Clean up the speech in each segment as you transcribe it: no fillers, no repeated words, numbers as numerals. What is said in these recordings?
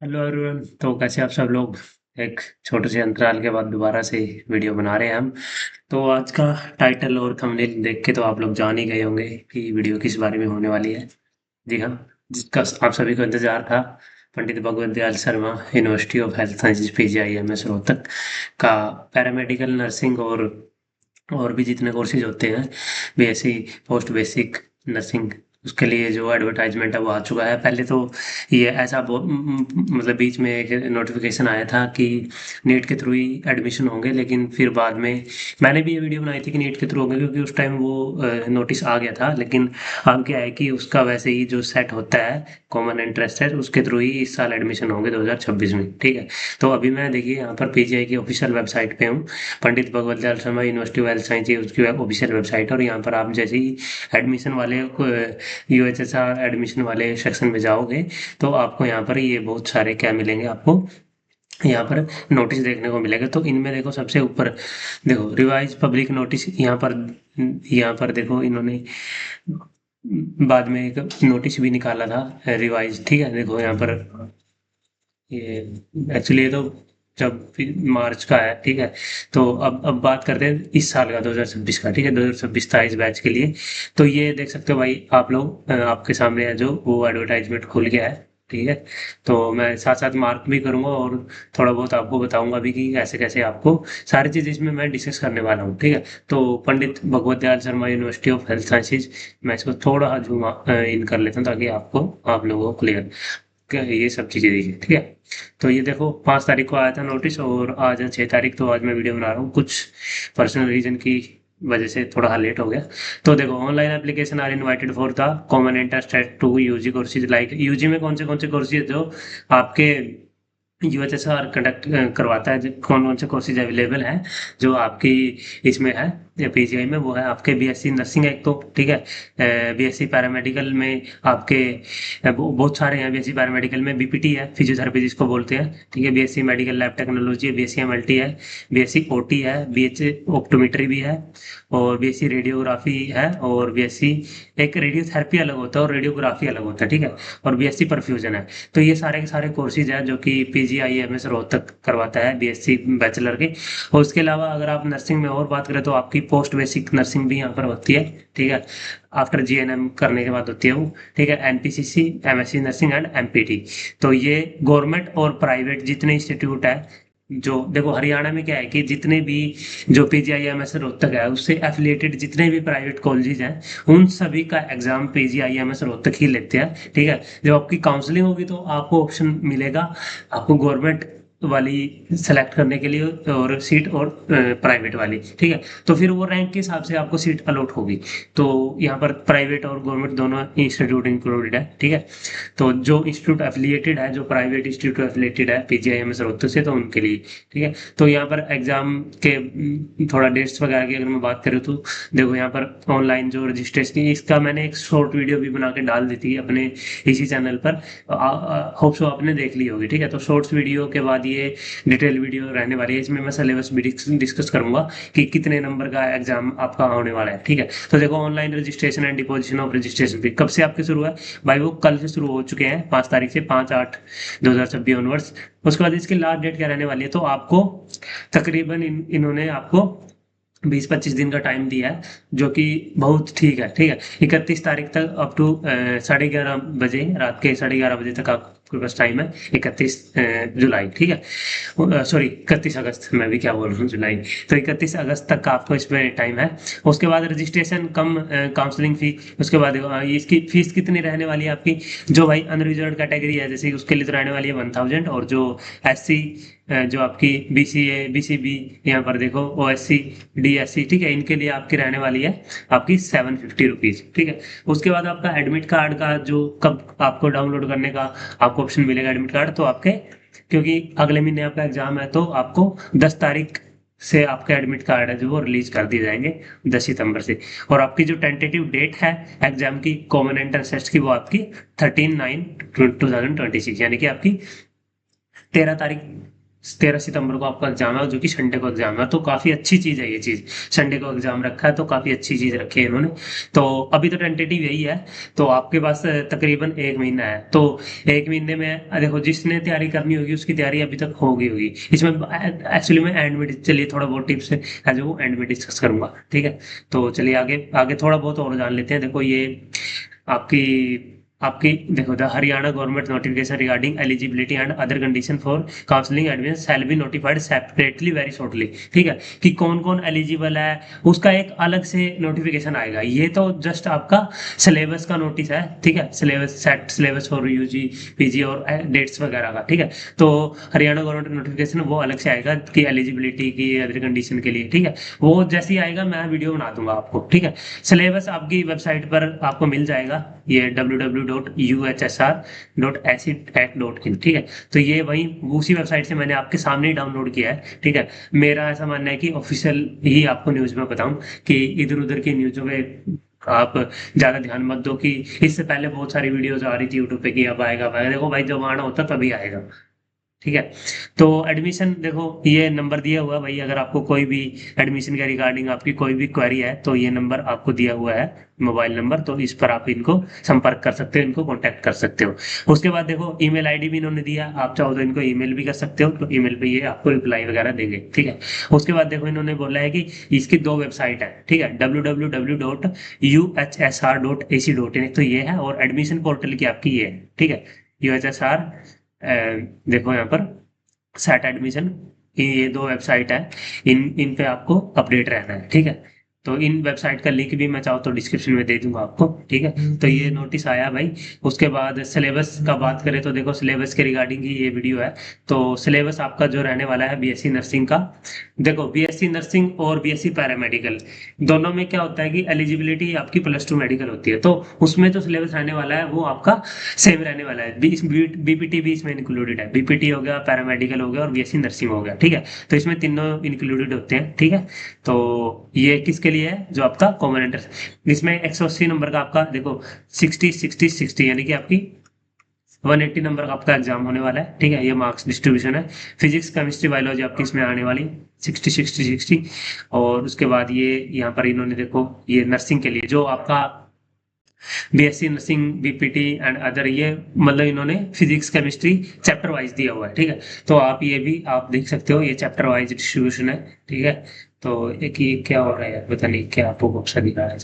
Hello everyone. तो कैसे आप सब लोग। एक छोटे से अंतराल के बाद दोबारा से वीडियो बना रहे हैं हम। तो आज का टाइटल और थंबनेल देख के तो आप लोग जान ही गए होंगे कि वीडियो किस बारे में होने वाली है। जी हाँ, जिसका आप सभी को इंतजार था। Pandit Bhagwat Dayal Sharma university of health sciences PGIMS Rohtak का पैरामेडिकल नर्सिंग और भी जितने कोर्सेज होते हैं, BSc पोस्ट बेसिक नर्सिंग, उसके लिए जो एडवर्टाइजमेंट है वो आ चुका है। पहले तो ये ऐसा मतलब बीच में एक नोटिफिकेशन आया था कि नीट के थ्रू ही एडमिशन होंगे, लेकिन फिर बाद में मैंने भी ये वीडियो बनाई थी कि नीट के थ्रू होंगे, क्योंकि उस टाइम वो नोटिस आ गया था। लेकिन अब क्या है कि उसका वैसे ही जो सेट होता है कॉमन एंट्रेंस है, उसके थ्रू ही इस साल एडमिशन होंगे 2026 में। ठीक है। तो अभी मैं देखिए यहाँ पर PGI की ऑफिशियल वेबसाइट पे हूँ। Pandit Bhagwat Dayal Sharma university of health science, उसकी ऑफिशियल वेबसाइट है। और यहाँ पर आप जैसे ही एडमिशन वाले UHSR एडमिशन वाले सेक्शन में जाओगे, तो आपको यहाँ पर ये बहुत सारे क्या मिलेंगे आपको, यहाँ पर नोटिस देखने को मिलेगा। तो इनमें देखो सबसे ऊपर देखो रिवाइज पब्लिक नोटिस। यहाँ पर देखो इन्होंने बाद में एक नोटिस भी निकाला था रिवाइज। ठीक है, देखो यहाँ पर ये एक्चुअली ये तो जब मार्च का है। ठीक है। तो अब बात करते हैं इस साल का 2026 का। ठीक है, 2026-27 बैच के लिए। तो ये देख सकते हो भाई आप लोग, आपके सामने है जो वो एडवर्टाइजमेंट खुल गया है। ठीक है। तो मैं साथ साथ मार्क भी करूंगा और थोड़ा बहुत आपको बताऊंगा भी कि कैसे कैसे आपको सारी चीज़ इसमें मैं डिस्कस करने वाला हूँ। ठीक है। तो Pandit Bhagwat Dayal Sharma university of health sciences, मैं इसको थोड़ा जूम इन कर लेता हूँ ताकि आपको आप लोगों को क्लियर ये सब चीज़ें देखिए। ठीक है। तो ये देखो 5 तारीख को आया था नोटिस, और आज है 6 तारीख। तो आज मैं वीडियो बना रहा हूँ, कुछ पर्सनल रीजन की वजह से थोड़ा लेट हो गया। तो देखो online application are invited for the common entrance test to UG courses. Like UG में कौन से कोर्सेज जो आपके UHSR कंडक्ट करवाता है, कौन कौन से कोर्सेज अवेलेबल हैं जो आपकी इसमें है PGI में, वो है आपके BSc नर्सिंग एक तो। ठीक है। BSc पैरामेडिकल में आपके बहुत सारे हैं। BSc पैरामेडिकल में BPT है, फिजियोथेरेपी जिसको बोलते हैं। ठीक है। BSc मेडिकल लैब टेक्नोलॉजी है, BSc MLT है, BSc OT है, BSc ऑप्टोमेट्री भी है, और BSc रेडियोग्राफी है, और BSc एक रेडियोथेरेपी अलग होता है और रेडियोग्राफी अलग होता है। ठीक है। और BSc परफ्यूजन है। तो ये सारे के सारे कोर्सेज हैं जो कि PGIMS रोहतक करवाता है BSc बैचलर के। और उसके अलावा अगर आप नर्सिंग में और बात करें तो आपकी पोस्ट बेसिक नर्सिंग भी यहाँ पर होती है। ठीक है। आफ्टर GNM करने के बाद होती है वो। ठीक है। NPCC, MSc nursing and MPT। तो ये गवर्नमेंट और प्राइवेट जितने इंस्टीट्यूट है, जो देखो हरियाणा में क्या है कि जितने भी जो PGIMS रोहतक है उससे एफिलिएटेड जितने भी प्राइवेट कॉलेजेस हैं, उन सभी का एग्जाम PGIMS रोहतक ही लेते हैं। ठीक है। जब आपकी काउंसलिंग होगी तो आपको ऑप्शन मिलेगा आपको गवर्नमेंट वाली सेलेक्ट करने के लिए और सीट, और प्राइवेट वाली। ठीक है। तो फिर वो रैंक के हिसाब से आपको सीट अलॉट होगी। तो यहाँ पर प्राइवेट और गवर्नमेंट दोनों इंस्टीट्यूट इंक्लूडेड है। ठीक है। तो जो इंस्टीट्यूट एफिलिएटेड है, जो प्राइवेट इंस्टीट्यूट एफिलिएटेड है PGIMS रोहतक से, तो उनके लिए। ठीक है। तो यहाँ पर एग्जाम के थोड़ा डेट्स वगैरह की अगर मैं बात करूँ तो देखो यहाँ पर ऑनलाइन जो रजिस्ट्रेशन, इसका मैंने एक शॉर्ट वीडियो भी बना के डाल दी थी अपने इसी चैनल पर। होप सो आपने देख ली होगी। ठीक है। तो शॉर्ट्स वीडियो के बाद ये डिटेल वीडियो रहने वाली है। इसमें मैं सिलेबस भी डिस्कस करूंगा कि कितने नंबर का एग्जाम आपका होने वाला है। ठीक है। तो देखो online registration and deposition of registration fee कब से आपके शुरू है भाई, वो कल से शुरू हो चुके हैं, 5 तारीख से, 5/8/2026 ऑनवर्ड्स। उसके बाद इसकी लास्ट डेट क्या रहने वाली है, तो आपको तकरीबन इन्होंने आपको 20-25 दिन का टाइम दिया है, जो कि बहुत ठीक है। ठीक है। 31 तारीख तक अप टू 11:30 बजे, रात के 11:30 बजे तक आपके पास टाइम है। 31 जुलाई। ठीक है। सॉरी 31 अगस्त, मैं भी क्या बोल रहा हूँ जुलाई। तो 31 अगस्त तक का आपको इसमें टाइम है। उसके बाद रजिस्ट्रेशन कम काउंसलिंग फी। उसके बाद इसकी फीस कितनी रहने वाली है आपकी, जो भाई अनरिजर्व कैटेगरी है जैसे उसके लिए तो रहने वाली है 1000, और जो SC, जो आपकी BCA BCB, यहाँ पर देखो OSC DSC, ठीक है, इनके लिए आपकी रहने वाली है आपकी 750 रुपीज। ठीक है। उसके बाद आपका एडमिट कार्ड का जो कब आपको डाउनलोड करने का आपको ऑप्शन मिलेगा एडमिट कार्ड, तो आपके क्योंकि अगले महीने आपका एग्जाम है, तो आपको 10 तारीख से आपके एडमिट कार्ड है जो वो रिलीज कर दिए जाएंगे 10 सितंबर से। और आपकी जो टेंटेटिव डेट है एग्जाम की कॉमन एंट्रेंस टेस्ट की, वो आपकी 13/9/2026, यानी कि आपकी 13 तारीख 13 सितंबर को आपका एग्जाम है, जो कि संडे को एग्जाम है। तो काफी अच्छी चीज है ये चीज, संडे को एग्जाम रखा है तो काफी अच्छी चीज रखी है इन्होंने। तो अभी तो टेंटेटिव यही है। तो आपके पास तकरीबन 1 महीना है। तो 1 महीने में देखो, जिसने तैयारी करनी होगी उसकी तैयारी अभी तक होगी। इसमें एक्चुअली मैं एंड में, चलिए थोड़ा बहुत टिप्स है जो एंड में डिस्कस करूंगा, ठीक है। तो चलिए आगे आगे थोड़ा बहुत और जान लेते हैं। देखो ये आपकी आपकी देखो, the Haryana government notification regarding eligibility and other condition for counselling admission shall be notified separately very shortly, ठीक है। कि कौन कौन एलिजिबल है उसका एक अलग से नोटिफिकेशन आएगा। ये तो जस्ट आपका सिलेबस का नोटिस है, ठीक है। Syllabus set syllabus for UG PG और डेट्स वगैरह का, ठीक है। तो हरियाणा गवर्नमेंट नोटिफिकेशन वो अलग से आएगा कि एलिजिबिलिटी की अदर कंडीशन के लिए, ठीक है। वो जैसे ही आएगा मैं वीडियो बना दूंगा आपको, ठीक है। सिलेबस आपकी वेबसाइट पर आपको मिल जाएगा, ये www.uhsr.ac.in, ठीक है। तो ये वही उसी वेबसाइट से मैंने आपके सामने ही डाउनलोड किया है, ठीक है। मेरा ऐसा मानना है कि ऑफिशियल ही आपको न्यूज में बताऊं, कि इधर उधर की न्यूजों में आप ज्यादा ध्यान मत दो। कि इससे पहले बहुत सारी वीडियोज आ रही थी यूट्यूब पे कि अब आएगा, देखो भाई जब आना होता तभी आएगा, ठीक है। तो एडमिशन देखो, ये नंबर दिया हुआ है भाई, अगर आपको कोई भी एडमिशन के रिगार्डिंग आपकी कोई भी क्वेरी है तो ये नंबर आपको दिया हुआ है, मोबाइल नंबर। तो इस पर आप इनको संपर्क कर सकते हो, इनको कांटेक्ट कर सकते हो। उसके बाद देखो ईमेल आईडी भी इन्होंने दिया, आप चाहो तो इनको ईमेल भी कर सकते हो, तो ईमेल पे ये आपको रिप्लाई वगैरह देंगे, ठीक है। उसके बाद देखो इन्होंने बोला है कि इसकी 2 वेबसाइट है, ठीक है। www.uhsr.ac.in तो ये है, और एडमिशन पोर्टल की आपकी ये है, ठीक है। यूएचएसआर, देखो यहाँ पर सेट एडमिशन, ये 2 वेबसाइट है। इन इन पे आपको अपडेट रहना है, ठीक है। तो इन वेबसाइट का लिंक भी मैं चाहूँ तो डिस्क्रिप्शन में दे दूंगा आपको, ठीक है। तो ये नोटिस आया भाई। उसके बाद सिलेबस का बात करें तो देखो, सिलेबस के रिगार्डिंग ही ये वीडियो है। तो सिलेबस आपका जो रहने वाला है बीएससी नर्सिंग का, देखो बीएससी नर्सिंग और बीएससी पैरामेडिकल दोनों में क्या होता है कि एलिजिबिलिटी आपकी +2 मेडिकल होती है। तो उसमें जो सिलेबस रहने वाला है वो आपका सेम रहने वाला है। बीपीटी भी इसमें इंक्लूडेड है, बीपीटी हो गया, पैरामेडिकल हो गया और बीएससी नर्सिंग हो गया, ठीक है। तो इसमें तीनों इंक्लूडेड होते हैं, ठीक है। तो ये किसके लिए है, जो आपका कॉमन एंट्रेंस। इसमें 180 नंबर का आपका देखो 60 60 60, यानी कि आपकी 180 नंबर का आपका एग्जाम होने वाला है, ठीक है। ये मार्क्स डिस्ट्रीब्यूशन है। फिजिक्स केमिस्ट्री बायोलॉजी आपकी इसमें आने वाली 60 60 60। और उसके बाद ये यहाँ पर इन्होंने देखो, ये नर्सिंग के लिए जो आपका BSc nursing BPT and other, ये मतलब इन्होंने फिजिक्स केमिस्ट्री चैप्टर वाइज दिया हुआ है, ठीक है। तो आप ये भी आप देख सकते हो, ये चैप्टर वाइज डिस्ट्रीब्यूशन है, ठीक है। तो एक ये क्या हो रहा है यार, पता नहीं क्या आपको कौन सा दिख रहा है,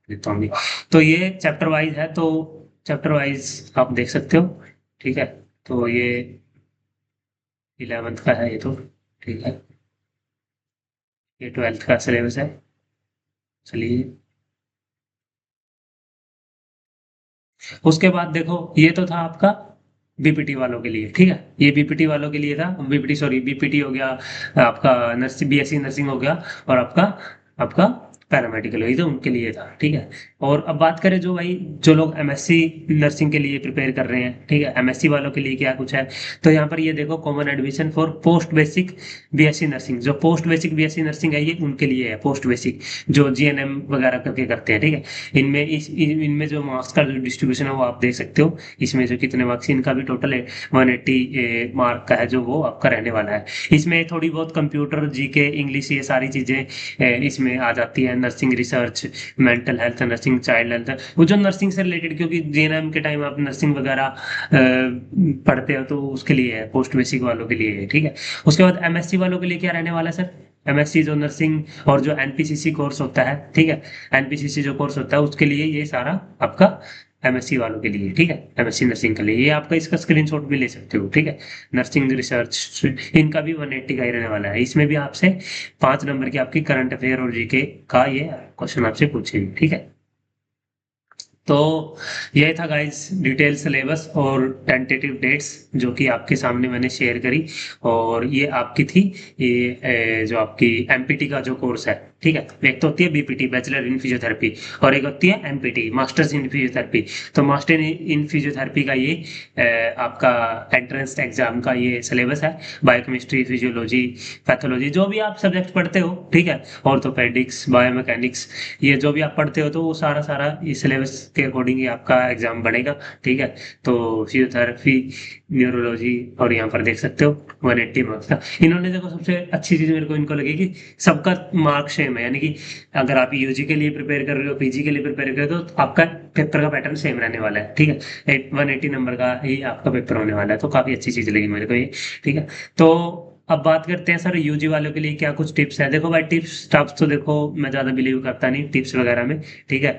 देता हूँ। तो ये चैप्टर वाइज है, तो चैप्टर वाइज आप देख सकते हो, ठीक है। तो ये 11th का है ये तो, ठीक है। ये 12th का सिलेबस है। चलिए उसके बाद देखो, ये तो था आपका बीपीटी वालों के लिए, ठीक है। ये बीपीटी वालों के लिए था, बीपीटी सॉरी बीपीटी हो गया, आपका नर्सिंग बीएससी नर्सिंग हो गया, और आपका आपका पैरामेडिकल हुई तो उनके लिए था, ठीक है। और अब बात करें जो भाई, जो लोग एमएससी नर्सिंग के लिए प्रिपेयर कर रहे हैं, ठीक है, एमएससी वालों के लिए क्या कुछ है। तो यहाँ पर ये देखो, common admission for post basic BSc nursing, जो पोस्ट बेसिक बीएससी नर्सिंग है ये उनके लिए है। पोस्ट बेसिक जो जीएनएम वगैरह करके करते हैं, ठीक है। इनमें जो मार्क्स का जो डिस्ट्रीब्यूशन है वो आप देख सकते हो। इसमें जो कितने मार्क्स, इनका भी टोटल है 180 मार्क का है, जो वो आपका रहने वाला है। इसमें थोड़ी बहुत कंप्यूटर जीके इंग्लिश ये सारी चीजें इसमें आ जाती है। Nursing research, mental health, nursing child health, वो जो नर्सिंग से रिलेटेड, क्योंकि जीएनएम के टाइम आप नर्सिंग वगैरह पढ़ते हो तो उसके लिए है, पोस्ट बेसिक वालों के लिए है, ठीक है। उसके बाद एमएससी वालों के लिए क्या रहने वाला है सर, एमएससी जो नर्सिंग और जो एनपीसीसी कोर्स होता है, ठीक है। एनपीसीसी जो कोर्स होता है उसके लिए ये सारा आपका एमएससी वालों के लिए, ठीक है। एमएससी नर्सिंग के लिए ये आपका इसका स्क्रीनशॉट भी ले सकते हो, ठीक है। नर्सिंग रिसर्च इनका भी 180 का ही रहने वाला है। इसमें भी आपसे 5 नंबर की आपकी करंट अफेयर और जीके का ये क्वेश्चन आपसे पूछेंगे, ठीक है। तो यह था गाइस डिटेल सिलेबस और टेंटेटिव डेट्स जो कि आपके सामने मैंने शेयर करी। और ये आपकी थी, ये जो आपकी एमपीटी का जो कोर्स है, ठीक है। एक तो होती है बीपीटी, बैचलर इन फिजियोथेरेपी, और एक होती है एमपीटी, मास्टर्स इन फिजियोथेरेपी। तो मास्टर इन फिजियोथेरेपी का ये आपका एंट्रेंस एग्जाम का ये सिलेबस है। बायोकेमिस्ट्री, फिजियोलॉजी, पैथोलॉजी, जो भी आप सब्जेक्ट पढ़ते हो, ठीक है, ऑर्थोपेडिक्स, बायोमैकेनिक्स, ये जो भी आप पढ़ते हो तो वो सारा सारा इस सिलेबस के अकॉर्डिंग ही आपका एग्जाम बनेगा, ठीक है। तो फिजियोथेरेपी, न्यूरोलॉजी, और यहाँ पर देख सकते हो 180 मार्क्स का। इन्होंने देखो सबसे अच्छी चीज मेरे को इनको लगी कि सबका मार्क सेम है, यानी कि अगर आप यूजी के लिए प्रिपेयर कर रहे हो, पीजी के लिए प्रिपेयर कर रहे हो, तो आपका पेपर का पैटर्न सेम रहने वाला है, ठीक है। 180 नंबर का ही आपका पेपर होने वाला है, तो काफी अच्छी चीज लगी मेरे को ये, ठीक है। तो अब बात करते हैं सर यूजी वालों के लिए क्या कुछ टिप्स है। देखो भाई, टिप्स तो देखो मैं ज्यादा बिलीव करता नहीं टिप्स वगैरह में, ठीक है।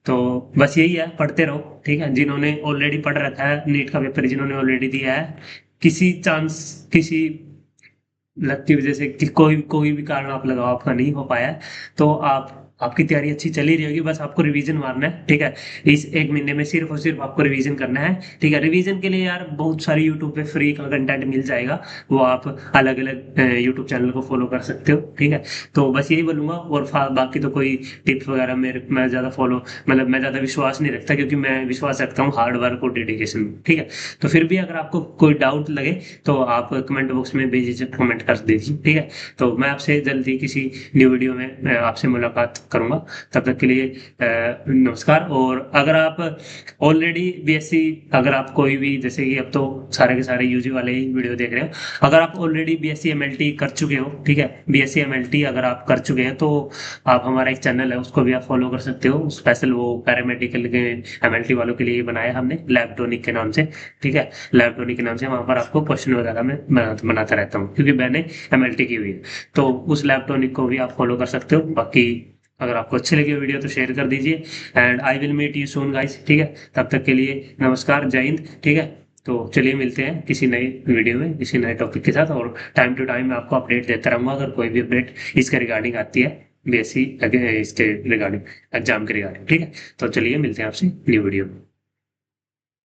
तो बस यही है, पढ़ते रहो, ठीक है। जिन्होंने ऑलरेडी पढ़ रखा है नीट का पेपर, जिन्होंने ऑलरेडी दिया है, किसी लक की वजह से कि कोई कोई भी कारण आप लगाओ आपका नहीं हो पाया है, तो आपकी तैयारी अच्छी चल ही रही होगी, बस आपको रिवीजन मारना है, ठीक है। इस एक महीने में सिर्फ और सिर्फ आपको रिवीजन करना है, ठीक है। रिवीजन के लिए यार बहुत सारी यूट्यूब पे फ्री का कंटेंट मिल जाएगा, वो आप अलग अलग यूट्यूब चैनल को फॉलो कर सकते हो, ठीक है। तो बस यही बोलूंगा, और बाकी तो कोई टिप्स वगैरह मेरे मैं ज्यादा फॉलो, मतलब मैं ज्यादा विश्वास नहीं रखता, क्योंकि मैं विश्वास रखता हूँ हार्ड वर्क और डेडिकेशन में, ठीक है। तो फिर भी अगर आपको कोई डाउट लगे तो आप कमेंट बॉक्स में बेझिझक कमेंट कर दीजिए, ठीक है। तो मैं आपसे जल्दी किसी न्यू वीडियो में मैं आपसे मुलाकात करूंगा। तब तक के लिए नमस्कार। और अगर आप ऑलरेडी बीएससी, अगर आप कोई भी, जैसे कि अब तो सारे के सारे यूजी वाले ही वीडियो देख रहे हो, अगर आप ऑलरेडी बीएससी एमएलटी कर चुके हो, ठीक है, बीएससी एमएलटी अगर आप कर चुके हैं तो आप हमारा एक चैनल है उसको भी आप फॉलो कर सकते हो। स्पेशल वो पैरामेडिकल के एमएलटी वालों के लिए बनाया हमने, लैबटोनिक के नाम से, ठीक है। लैबटोनिक के नाम से वहां पर आपको क्वेश्चन वगैरह में बनाता रहता हूँ, क्योंकि मैंने एमएलटी की हुई है। तो उस लैबटोनिक को भी आप फॉलो कर सकते हो। बाकी अगर आपको अच्छी लगी वीडियो तो शेयर कर दीजिए, and I will meet you soon guys, ठीक है। तब तक के लिए नमस्कार, जय हिंद, ठीक है। तो चलिए मिलते हैं किसी नई वीडियो में किसी नए टॉपिक के साथ, और टाइम टू टाइम मैं आपको अपडेट देता रहूंगा अगर कोई भी अपडेट इसके रिगार्डिंग आती है, बीएससी इसके रिगार्डिंग, एग्जाम के रिगार्डिंग, ठीक है। तो चलिए मिलते हैं आपसे न्यू वीडियो में।